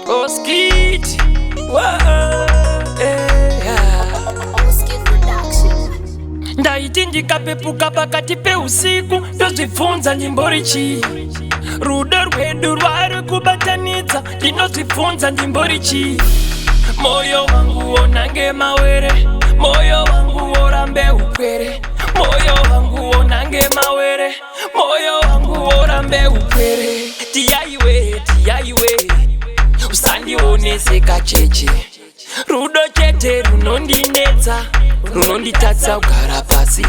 Oskit, ndaiti ndikapepuka pakati peusiku ndozvibvunza ndimborichi rudo rwedu rwari kubatanidza ndinozvibvunza ndimborichi moyo wangu wonange mawere moyo wangu worambe upwere moyo wangu wonange mawere moyo wangu worambe upwere tiyaiwe usandioneseka cheche rudo chete runondinetsa runonditatsa kugara pasi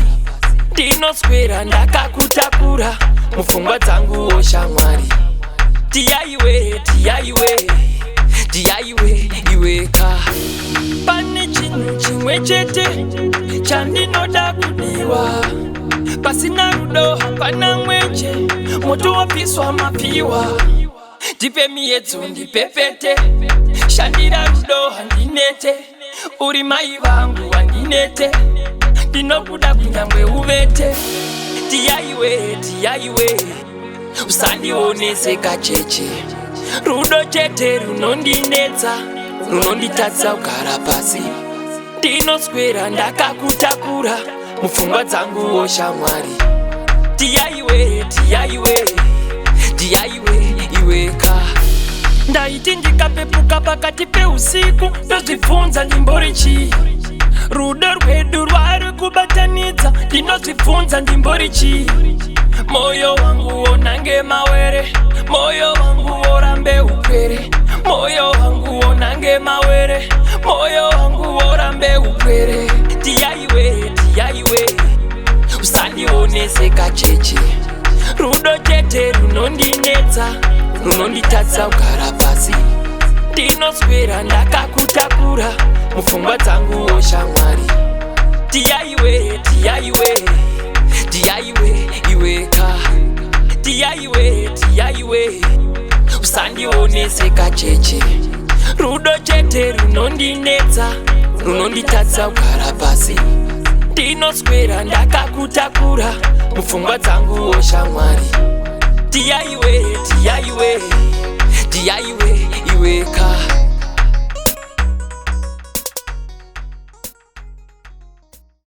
ndinoswera ndakakutakura mupfungwa dzangu oshamwari tiyaiwe iweka pane chinhu chimwe chete chandinoda kudiwa pasina rudo hapana mwenje moto wapiswa mapiwa ndipe miyedzo ndipepete shandira rudo handinete uri mai vangu handinete ndinokuda kunyangwe uvete tiyaiwe usandioneseka cheche rudo chete runondinetsa runonditatsa kugara pasi ndinoswera ndakakutakura mupfungwa dzangu oshamwari tiyaiwe iweka ndaiti ndikapepuka pakati peusiku ndozvibvunza ndimborichi rudo rwedu rwari kubatanidza ndinozvibvunza ndimborichi moyo wangu wonange mawere moyo wangu worambe upwere moyo wangu wonange mawere moyo wangu worambe upwere tiyaiwe usandioneseka cheche rudo chete runondinetsa runonditatsa kugara pasi ndinoswera ndakakutakura mupfungwa dzangu oshamwari tiyaiwe iweka tiyaiwe usandioneseka cheche rudo chete runondinetsa runonditatsa kugara pasi ndinoswera ndakakutakura mupfungwa dzangu oshamwari tiyaiwe iweka